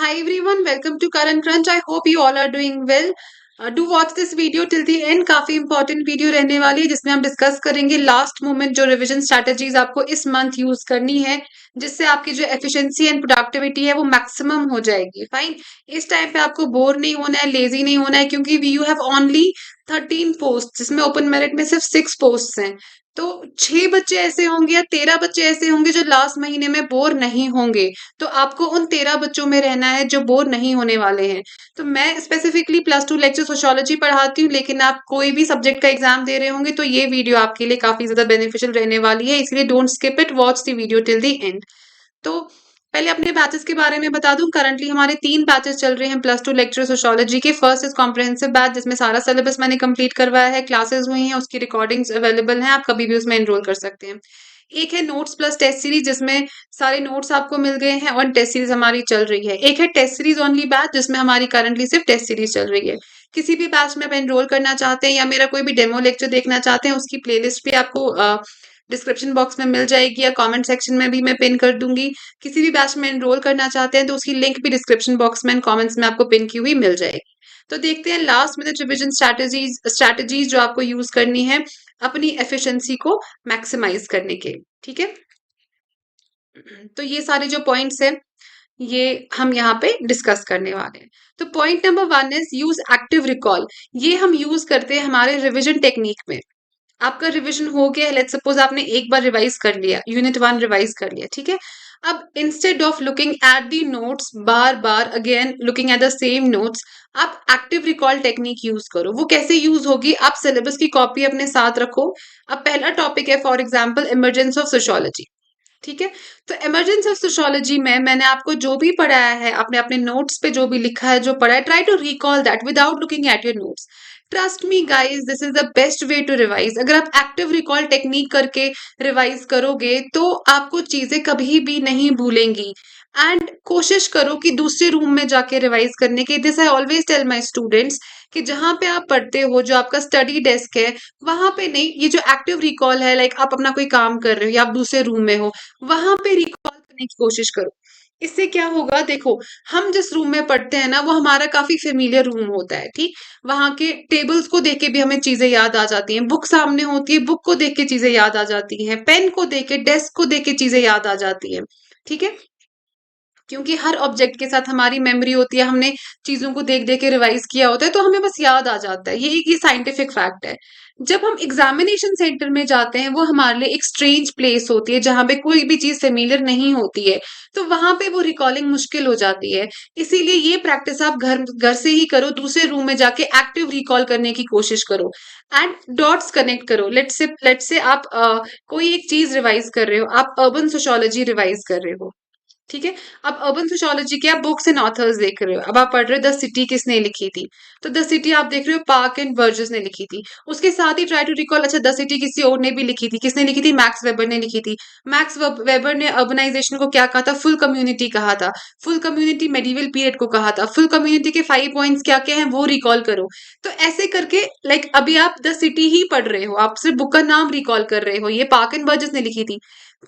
Hi everyone, welcome to Current Crunch. I hope you all are doing well. Do watch this video till the end. काफी important video रहने वाली है जिसमें हम discuss करेंगे last moment जो revision strategies आपको इस मंथ यूज करनी है जिससे आपकी जो एफिशिएंसी एंड प्रोडक्टिविटी है वो मैक्सिमम हो जाएगी। फाइन, इस टाइम पे आपको बोर नहीं होना है, लेजी नहीं होना है, क्योंकि यू हैव ओनली 13 पोस्ट जिसमें ओपन मेरिट में सिर्फ 6 पोस्ट हैं। तो 6 बच्चे ऐसे होंगे या 13 बच्चे ऐसे होंगे जो लास्ट महीने में बोर नहीं होंगे। तो आपको उन 13 बच्चों में रहना है जो बोर नहीं होने वाले हैं। तो मैं स्पेसिफिकली +2 लेक्चर सोशियोलॉजी पढ़ाती हूँ, लेकिन आप कोई भी सब्जेक्ट का एग्जाम दे रहे होंगे तो ये वीडियो आपके लिए काफी ज्यादा बेनिफिशियल रहने वाली है, इसलिए don't skip it, watch the video till the end. तो पहले अपने बैचेस के बारे में बता दूं। करंटली हमारे 3 बैचेस चल रहे हैं +2 लेक्चर सोशियोलॉजी के। फर्स्ट इज कॉम्प्रिहेंसिव बैच जिसमें सारा सिलेबस मैंने कंप्लीट करवाया है, क्लासेस हुई हैं, उसकी रिकॉर्डिंग्स अवेलेबल हैं, आप कभी भी उसमें एनरोल कर सकते हैं। एक है नोट्स प्लस टेस्ट सीरीज जिसमें सारे नोट्स आपको मिल गए हैं और टेस्ट सीरीज हमारी चल रही है। एक है टेस्ट सीरीज ओनली बैच जिसमें हमारी करंटली सिर्फ टेस्ट सीरीज चल रही है। किसी भी बैच में आप एनरोल करना चाहते हैं या मेरा कोई भी डेमो लेक्चर देखना चाहते हैं, उसकी प्लेलिस्ट भी आपको डिस्क्रिप्शन बॉक्स में मिल जाएगी या कमेंट सेक्शन में भी मैं पिन कर दूंगी। किसी भी बैच में एनरोल करना चाहते हैं तो उसकी लिंक भी डिस्क्रिप्शन बॉक्स में कमेंट्स में आपको पिन की हुई मिल जाएगी। तो देखते हैं लास्ट मिनट रिवीजन स्ट्रैटेजीज जो आपको यूज करनी है अपनी एफिशिएंसी को मैक्सिमाइज करने के। ठीक है, तो ये सारे जो पॉइंट्स हैं ये हम यहाँ पे डिस्कस करने वाले हैं। तो point number 1 is use active recall. ये हम यूज करते हैं हमारे रिवीजन टेक्निक में। आपका रिवीजन हो गया, लेट्स सपोज आपने एक बार रिवाइज कर लिया, यूनिट 1 रिवाइज कर लिया, ठीक है। अब instead of looking at the notes bar bar again looking at the same notes, आप एक्टिव रिकॉल टेक्निक यूज करो। वो कैसे यूज होगी, आप सिलेबस की कॉपी अपने साथ रखो। अब पहला टॉपिक है for example emergence of sociology, ठीक है। तो इमरजेंस ऑफ सोशियोलॉजी में मैंने आपको जो भी पढ़ाया है, आपने अपने नोट्स पे जो भी लिखा है, जो पढ़ा है, try to recall that without looking at your notes. Trust me guys, this is the best way to revise. अगर आप एक्टिव रिकॉल टेक्निक करके रिवाइज करोगे तो आपको चीजें कभी भी नहीं भूलेंगी। एंड कोशिश करो कि दूसरे रूम में जाके रिवाइज करने के। This I always tell my students कि जहां पे आप पढ़ते हो, जो आपका स्टडी डेस्क है, वहां पे नहीं, ये जो एक्टिव रिकॉल है, लाइक आप अपना कोई काम कर रहे हो या आप दूसरे रूम में हो, वहां पे रिकॉल करने की कोशिश करो। इससे क्या होगा, देखो, हम जिस रूम में पढ़ते हैं ना वो हमारा काफी फेमिलियर रूम होता है, ठीक। वहां के टेबल्स को देख के भी हमें चीजें याद आ जाती हैं, बुक सामने होती है, बुक को देख के चीजें याद आ जाती हैं, पेन को देख के, डेस्क को देख के चीजें याद आ जाती हैं, ठीक है। क्योंकि हर ऑब्जेक्ट के साथ हमारी मेमोरी होती है, हमने चीजों को देख देख के रिवाइज किया होता है तो हमें बस याद आ जाता है। ये साइंटिफिक फैक्ट है। जब हम एग्जामिनेशन सेंटर में जाते हैं वो हमारे लिए एक स्ट्रेंज प्लेस होती है जहां पे कोई भी चीज फेमिलियर नहीं होती है, तो वहां पे वो रिकॉलिंग मुश्किल हो जाती है। इसीलिए ये प्रैक्टिस आप घर घर से ही करो, दूसरे रूम में जाके एक्टिव रिकॉल करने की कोशिश करो एंड डॉट्स कनेक्ट करो। लेट्स से आप कोई एक चीज रिवाइज कर रहे हो, आप अर्बन सोशियोलॉजी रिवाइज कर रहे हो, ठीक है। अब अर्बन सोशियोलॉजी के आप बुक्स एंड ऑथर्स देख रहे हो, अब आप पढ़ रहे हो द सिटी किसने लिखी थी, तो द सिटी आप देख रहे हो पार्क एंड बर्जेस ने लिखी थी। उसके साथ ही ट्राई टू रिकॉल, अच्छा द सिटी किसी और ने भी लिखी थी, किसने लिखी थी, मैक्स वेबर ने लिखी थी। मैक्स वेबर ने अर्बनाइजेशन को क्या कहा था, फुल कम्युनिटी कहा था। फुल कम्युनिटी मेडिवल पीरियड को कहा था। फुल कम्युनिटी के 5 पॉइंट्स क्या क्या हैं वो रिकॉल करो। तो ऐसे करके लाइक अभी आप द सिटी ही पढ़ रहे हो, आप सिर्फ बुक का नाम रिकॉल कर रहे हो, ये पार्क एंड बर्जेस ने लिखी थी।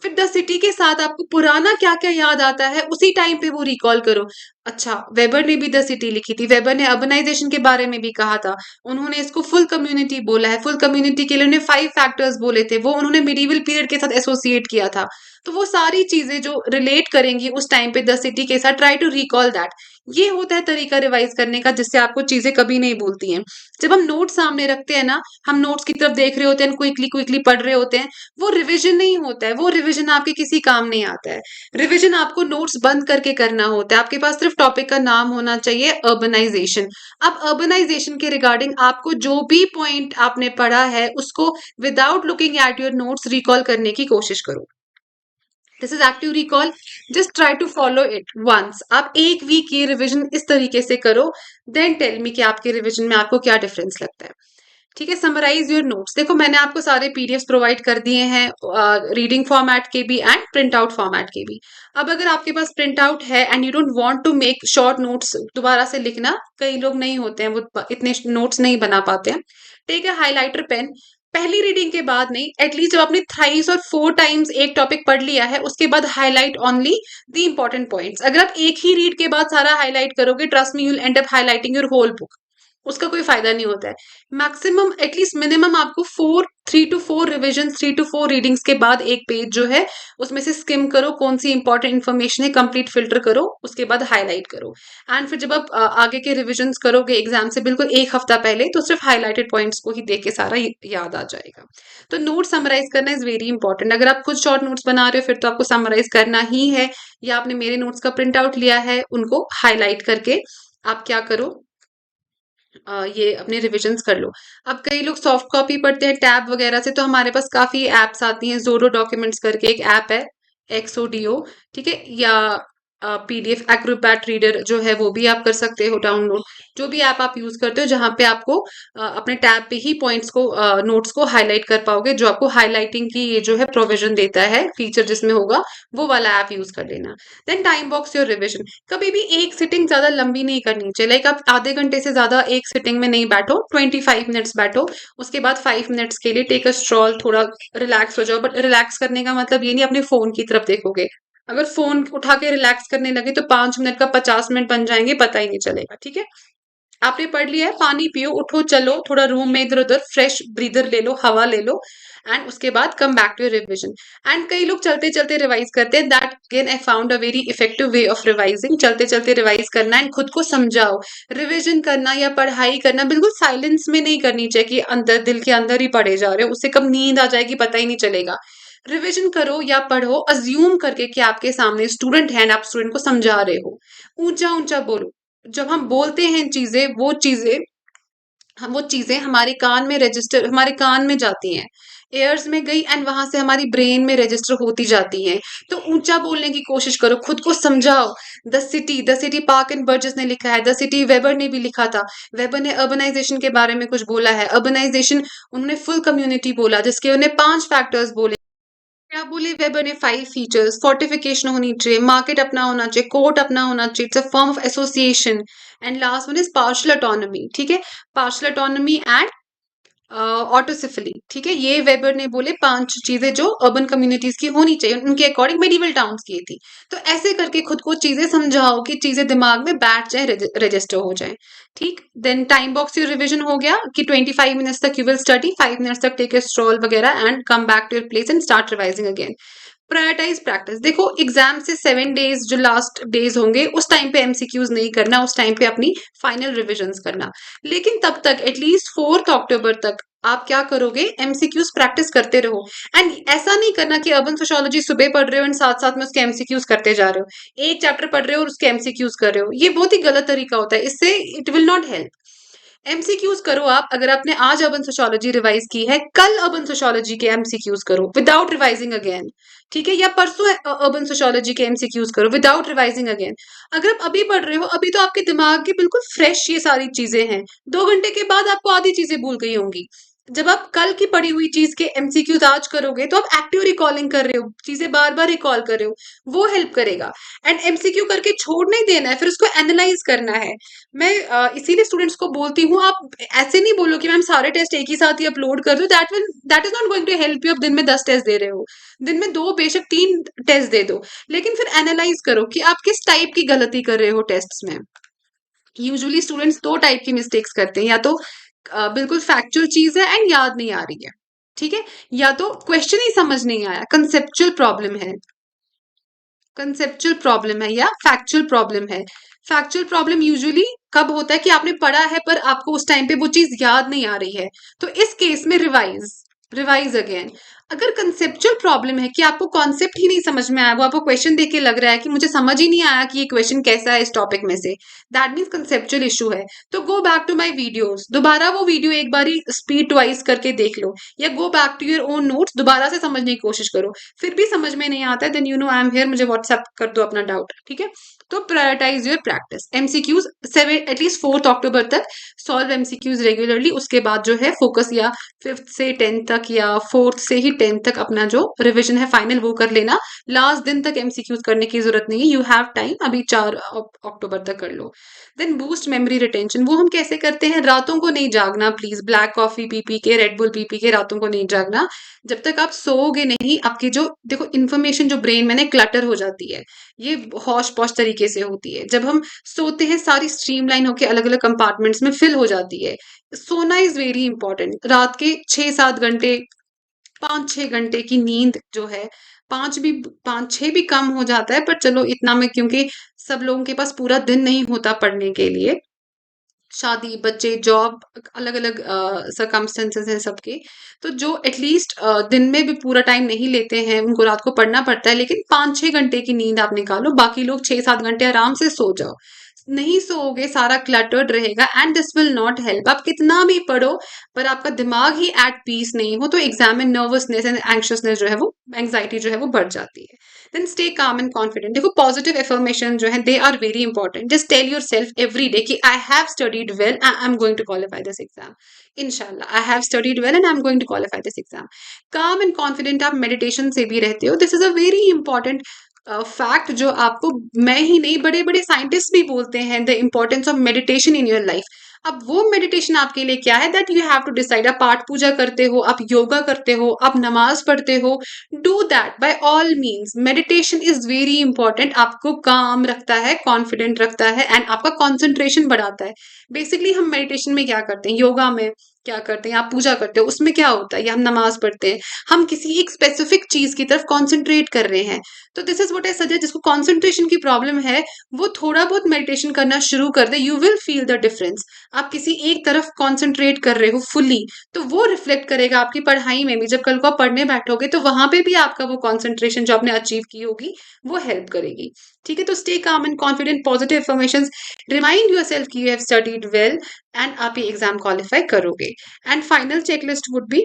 फिर द सिटी के साथ आपको पुराना क्या क्या याद आता है उसी टाइम पे वो रिकॉल करो। अच्छा, वेबर ने भी द सिटी लिखी थी, वेबर ने अर्बनाइजेशन के बारे में भी कहा था, उन्होंने इसको फुल कम्युनिटी बोला है, फुल कम्युनिटी के लिए उन्होंने 5 फैक्टर्स बोले थे, वो उन्होंने मिडिवल पीरियड के साथ एसोसिएट किया था। तो वो सारी चीजें जो रिलेट करेंगी उस टाइम पे द सिटी के साथ, ट्राई टू रिकॉल दैट। ये होता है तरीका रिवाइज करने का जिससे आपको चीजें कभी नहीं भूलती हैं। जब हम नोट सामने रखते हैं ना, हम नोट्स की तरफ देख रहे होते हैं, क्विकली क्विकली पढ़ रहे होते हैं, वो रिविजन नहीं होता है, वो रिविजन आपके किसी काम नहीं आता है। रिविजन आपको नोट्स बंद करके करना होता है। आपके पास सिर्फ टॉपिक का नाम होना चाहिए, अर्बनाइजेशन। अब अर्बनाइजेशन के रिगार्डिंग आपको जो भी पॉइंट आपने पढ़ा है उसको without looking at your notes recall करने की कोशिश करो। This is active recall, just try to follow it once. आप एक वीक ये रिविजन इस तरीके से करो, देन टेल मी कि आपके रिविजन में आपको क्या डिफरेंस लगता है। ठीक है, समराइज योर नोट्स। देखो मैंने आपको सारे पीडीएफ प्रोवाइड कर दिए हैं, रीडिंग फॉर्मेट के भी एंड प्रिंट आउट फॉर्मेट के भी। अब अगर आपके पास प्रिंट आउट है and you don't want to make short notes दोबारा से लिखना, कई लोग नहीं होते हैं वो इतने नोट्स नहीं बना पाते हैं, टेक अ हाइलाइटर पेन। पहली रीडिंग के बाद नहीं, एटलीस्ट जब आपने थ्राइस और 4 टाइम्स एक टॉपिक पढ़ लिया है, उसके बाद highlight only the important points. अगर आप एक ही रीड के बाद सारा हाईलाइट करोगे, trust me you will end up highlighting your whole book, उसका कोई फायदा नहीं होता है। मैक्सिमम एटलीस्ट मिनिमम आपको 3 to 4 रिविजन, 3 to 4 रीडिंग्स के बाद एक पेज जो है उसमें से स्किम करो, कौन सी इंपॉर्टेंट इन्फॉर्मेशन है कंप्लीट फिल्टर करो, उसके बाद हाईलाइट करो। एंड फिर जब आप आगे के रिविजन करोगे एग्जाम से बिल्कुल एक हफ्ता पहले, तो सिर्फ हाईलाइटेड पॉइंट्स को ही देख के सारा याद आ जाएगा। तो नोट समराइज करना इज वेरी इंपॉर्टेंट। अगर आप खुद शॉर्ट नोट्स बना रहे हो फिर तो आपको समराइज करना ही है, या आपने मेरे नोट्स का प्रिंट आउट लिया है, उनको हाईलाइट करके आप क्या करो, ये अपने रिविजन्स कर लो। अब कई लोग सॉफ्ट कॉपी पढ़ते हैं टैब वगैरह से, तो हमारे पास काफी एप्स आती हैं। ज़ोरो डॉक्यूमेंट्स करके एक ऐप है, XODO, ठीक है, या PDF एक्रोबैट रीडर जो है वो भी आप कर सकते हो डाउनलोड। जो भी ऐप आप यूज करते हो जहां पे आपको अपने टैब पे ही पॉइंट्स को, नोट्स को हाईलाइट कर पाओगे, जो आपको हाईलाइटिंग की ये जो है प्रोविजन देता है, फीचर जिसमें होगा, वो वाला ऐप यूज कर लेना। Then time box your revision. कभी भी एक सिटिंग ज्यादा लंबी नहीं करनी चाहिए। लाइक आप आधे घंटे से ज्यादा एक सिटिंग में नहीं बैठो, 25 मिनट्स बैठो, उसके बाद 5 मिनट्स के लिए टेक अ स्ट्रॉल, थोड़ा रिलैक्स हो जाओ। बट रिलैक्स करने का मतलब ये नहीं अपने फोन की तरफ देखोगे। अगर फोन उठा के रिलैक्स करने लगे तो 5 मिनट का 50 मिनट बन जाएंगे, पता ही नहीं चलेगा। ठीक है, आपने पढ़ लिया है, पानी पियो, उठो, चलो थोड़ा रूम में इधर उधर फ्रेश ब्रीदर ले लो, हवा ले लो, एंड उसके बाद come back to revision. And कई लोग चलते चलते रिवाइज करते हैं, that again I found a very effective way of revising. चलते चलते रिवाइज करना एंड खुद को समझाओ। रिविजन करना या पढ़ाई करना बिल्कुल साइलेंस में नहीं करनी चाहिए कि अंदर दिल के अंदर ही पढ़े जा रहे हो, उससे कब नींद आ जाएगी पता ही नहीं चलेगा। रिविजन करो या पढ़ो अज्यूम करके कि आपके सामने स्टूडेंट है, आप स्टूडेंट को समझा रहे हो। ऊंचा ऊंचा बोलो। जब हम बोलते हैं चीजें, वो चीजें हमारे कान में रजिस्टर, हमारे कान में जाती हैं, एयर्स में गई एंड वहां से हमारी ब्रेन में रजिस्टर होती जाती हैं। तो ऊंचा बोलने की कोशिश करो, खुद को समझाओ। The city Park and Burgess ने लिखा है, द सिटी वेबर ने भी लिखा था। वेबर ने अर्बनाइजेशन के बारे में कुछ बोला है। अर्बनाइजेशन, उन्होंने फुल कम्युनिटी बोला, जिसके उन्हें 5 फैक्टर्स बोले। क्या बोले वेबर ने? 5 फीचर्स। फोर्टिफिकेशन होनी चाहिए, मार्केट अपना होना चाहिए, कोर्ट अपना होना चाहिए, it's a form of association, and last one is partial autonomy. ठीक है, पार्शियल ऑटोनॉमी एंड ऑटोसिफिली। ठीक है, ये वेबर ने बोले 5 चीजें जो अर्बन कम्युनिटीज की होनी चाहिए, उनके अकॉर्डिंग मेडिवल टाउन्स की थी। तो ऐसे करके खुद को चीजें समझाओ कि चीजें दिमाग में बैठ जाए, रजिस्टर हो जाए। ठीक, then time box your revision हो गया कि 25 मिनट्स तक यू विल स्टडी, 5 मिनट्स तक टेक ए स्ट्रॉल वगैरह and come back to your place and start revising again. Prioritize practice. देखो एग्जाम से 7 डेज जो लास्ट डेज होंगे उस टाइम पे एमसीक्यूज नहीं करना, उस टाइम पे अपनी फाइनल रिविजन्स करना। लेकिन तब तक एटलीस्ट 4 अक्टूबर तक आप क्या करोगे, एमसीक्यूज प्रैक्टिस करते रहो। एंड ऐसा नहीं करना कि अर्बन सोशियोलॉजी सुबह पढ़ रहे हो एंड साथ साथ में उसके एमसीक्यूज करते जा रहे हो, एक चैप्टर पढ़ रहे हो और उसके एमसीक्यूज कर रहे हो, ये बहुत ही गलत तरीका होता है, इससे it will not help. MCQs करो आप। अगर आपने आज अर्बन सोशियोलॉजी रिवाइज की है, कल अर्बन सोशियोलॉजी के एमसीक्यूज करो विदाउट रिवाइजिंग अगेन। ठीक है, या परसों अर्बन सोशियोलॉजी के एमसीक्यूज करो विदाउट रिवाइजिंग अगेन। अगर आप अभी पढ़ रहे हो, अभी तो आपके दिमाग के बिल्कुल फ्रेश ये सारी चीजें हैं, 2 घंटे के बाद आपको आधी चीजें भूल गई होंगी। जब आप कल की पढ़ी हुई चीज के एमसीक्यूज आज करोगे तो आप एक्टिव रिकॉलिंग कर रहे हो, चीजें बार बार रिकॉल कर रहे हो, वो हेल्प करेगा। एंड एमसीक्यू करके छोड़ नहीं देना है, फिर उसको एनालाइज करना है। मैं इसीलिए स्टूडेंट्स को बोलती हूँ, आप ऐसे नहीं बोलो कि मैम सारे टेस्ट एक ही साथ ही अपलोड कर दो, that is not going to help you. आप दिन में 10 टेस्ट दे रहे हो, दिन में 2 बेशक 3 टेस्ट दे दो, लेकिन फिर एनालाइज करो कि आप किस टाइप की गलती कर रहे हो टेस्ट में। यूजुअली स्टूडेंट्स 2 टाइप की मिस्टेक्स करते हैं, या तो बिल्कुल फैक्चुअल चीज है एंड याद नहीं आ रही है, ठीक है, या तो क्वेश्चन ही समझ नहीं आया, कंसेप्चुअल प्रॉब्लम है, या फैक्चुअल प्रॉब्लम है। फैक्चुअल प्रॉब्लम यूजुअली कब होता है कि आपने पढ़ा है पर आपको उस टाइम पे वो चीज याद नहीं आ रही है, तो इस केस में रिवाइज अगेन। अगर कंसेप्चुअल प्रॉब्लम है कि आपको कॉन्सेप्ट ही नहीं समझ में आया, वो आपको क्वेश्चन देख के लग रहा है कि मुझे समझ ही नहीं आया कि ये क्वेश्चन कैसा है इस टॉपिक में से, दैट मीन्स कंसेप्चुअल इशू है। तो go back to my videos, दोबारा वो वीडियो एक बारी स्पीड वाइज करके देख लो, या go back to your own notes, दोबारा से समझने की कोशिश करो। फिर भी समझ में नहीं आता है, then you know I am here, मुझे व्हाट्सएप कर दो अपना डाउट। ठीक है, तो prioritize your practice. MCQs at least 4 October तक सॉल्व एमसीक्यूज रेगुलरली, उसके बाद जो है फोकस या 5th से 10th तक या 4th से ही 10th तक अपना जो रिविजन है फाइनल वो कर लेना। लास्ट दिन तक एमसीक्यूज करने की जरूरत नहीं है, यू हैव टाइम, अभी 4 अक्टूबर तक कर लो। देन बूस्ट मेमोरी रिटेंशन, वो हम कैसे करते हैं? रातों को नहीं जागना please, black coffee P P के, रेड बुल पी पी के रातों को नहीं जागना। जब तक आप सोओगे नहीं, आपकी जो देखो इन्फॉर्मेशन जो ब्रेन में ना क्लटर हो जाती है, ये हौश पौश तरीके से होती है। जब हम सोते हैं सारी स्ट्रीमलाइन होकर अलग अलग कंपार्टमेंट्स में फिल हो जाती है। सोना इज वेरी इंपॉर्टेंट। रात के 6-7 घंटे, 5-6 घंटे की नींद जो है, 5-6 भी कम हो जाता है, पर चलो इतना में, क्योंकि सब लोगों के पास पूरा दिन नहीं होता पढ़ने के लिए, शादी, बच्चे, जॉब, अलग अलग सरकमस्टेंसेस हैं सबके। तो जो एटलीस्ट दिन में भी पूरा टाइम नहीं लेते हैं, उनको रात को पढ़ना पड़ता है, लेकिन 5-6 घंटे की नींद आप निकालो, बाकी लोग 6-7 घंटे आराम से सो जाओ। नहीं सोओगे, सारा क्लटर्ड रहेगा and this will not help. आप कितना भी पढ़ो, पर आपका दिमाग ही एट पीस नहीं हो, तो एग्जाम में नर्वसनेस एंड एंक्शसनेस जो है वो, एंग्जाइटी जो है वो बढ़ जाती है। Then stay calm and confident. देखो पॉजिटिव एफर्मेशन जो है they are very important. Just tell yourself every day कि I have studied well, I am going to qualify this exam, इंशाल्लाह I have studied well and I am going to qualify this exam. Calm and confident आप meditation से भी रहते हो। This is a very important fact जो आपको, मैं ही नहीं, बड़े बड़े साइंटिस्ट भी बोलते हैं, the importance of meditation in your life. अब वो मेडिटेशन आपके लिए क्या है, that you have to decide. आप पाठ पूजा करते हो, आप योगा करते हो, आप नमाज पढ़ते हो, do that bye all means. Meditation is very important, आपको काम रखता है, कॉन्फिडेंट रखता है एंड आपका कॉन्सेंट्रेशन बढ़ाता है। बेसिकली हम मेडिटेशन में क्या करते हैं, योगा में क्या करते हैं, आप पूजा करते हो, उसमें क्या होता है, या हम नमाज पढ़ते हैं, हम किसी एक स्पेसिफिक चीज की तरफ कॉन्सेंट्रेट कर रहे हैं। तो this is what I suggest, जिसको कॉन्सेंट्रेशन की प्रॉब्लम है, वो थोड़ा बहुत मेडिटेशन करना शुरू कर दे, you will feel the difference. आप किसी एक तरफ कॉन्सेंट्रेट कर रहे हो फुल्ली, तो वो रिफ्लेक्ट करेगा आपकी पढ़ाई में भी। जब कल को आप पढ़ने बैठोगे तो वहां पे भी आपका वो कॉन्सेंट्रेशन जो आपने अचीव की होगी वो हेल्प करेगी। ठीक है, तो stay calm and confident, positive information, remind yourself की you have studied well and आप ये एग्जाम क्वालिफाई करोगे। And final checklist would be,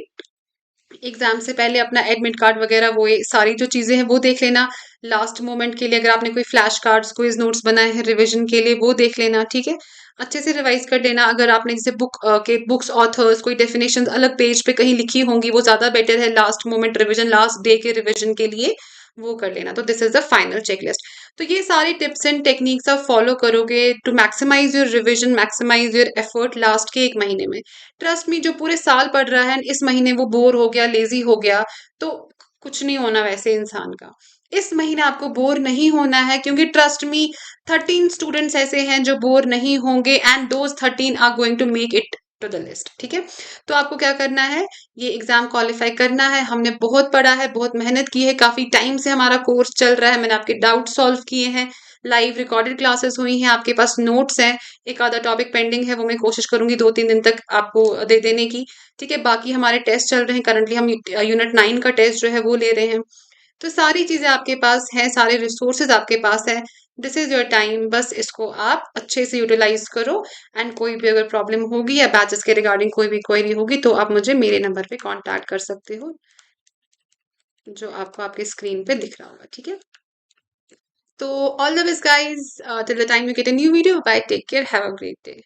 exam से पहले अपना एडमिट कार्ड वगैरह, वो ये सारी जो चीजें हैं वो देख लेना। लास्ट मोमेंट के लिए अगर आपने कोई फ्लैश कार्ड्स, क्विज नोट्स बनाए हैं रिवीजन के लिए, वो देख लेना। ठीक है, अच्छे से रिवाइज कर लेना। अगर आपने जैसे बुक्स ऑथर्स कोई डेफिनेशन अलग पेज पे कहीं लिखी होंगी, वो ज्यादा बेटर है last moment revision, last day के रिवीजन के लिए, वो कर लेना। तो this is the final checklist. तो ये सारी टिप्स एंड टेक्निक्स आप फॉलो करोगे to maximize your revision, maximize your effort last के 1 महीने में। ट्रस्ट मी, जो पूरे साल पढ़ रहा है इस महीने वो बोर हो गया, लेजी हो गया, तो कुछ नहीं होना वैसे इंसान का। इस महीने आपको बोर नहीं होना है, क्योंकि ट्रस्ट मी 13 स्टूडेंट्स ऐसे हैं जो बोर नहीं होंगे and those 13 are going to make it to the list. ठीक है, तो आपको क्या करना है, ये एग्जाम क्वालिफाई करना है। हमने बहुत पढ़ा है, बहुत मेहनत की है, काफी टाइम से हमारा कोर्स चल रहा है, मैंने आपके डाउट सॉल्व किए हैं, लाइव रिकॉर्डेड क्लासेस हुई हैं, आपके पास नोट्स हैं, एक आधा टॉपिक पेंडिंग है, वो मैं कोशिश करूंगी 2-3 दिन तक आपको दे देने की। ठीक है, बाकी हमारे टेस्ट चल रहे हैं, करंटली हम यूनिट 9 का टेस्ट जो है वो ले रहे हैं। तो सारी चीजें आपके पास हैं, सारे रिसोर्सेज आपके पास है। दिस इज योर टाइम, बस इसको आप अच्छे से यूटिलाइज करो। एंड कोई भी अगर प्रॉब्लम होगी या बैचेस के रिगार्डिंग कोई भी क्वेरी होगी, तो आप मुझे मेरे नंबर पे कांटेक्ट कर सकते हो, जो आपको आपके स्क्रीन पे दिख रहा होगा। ठीक है, तो all the best guys, till the time you get a new video, bye, take care, have a great day.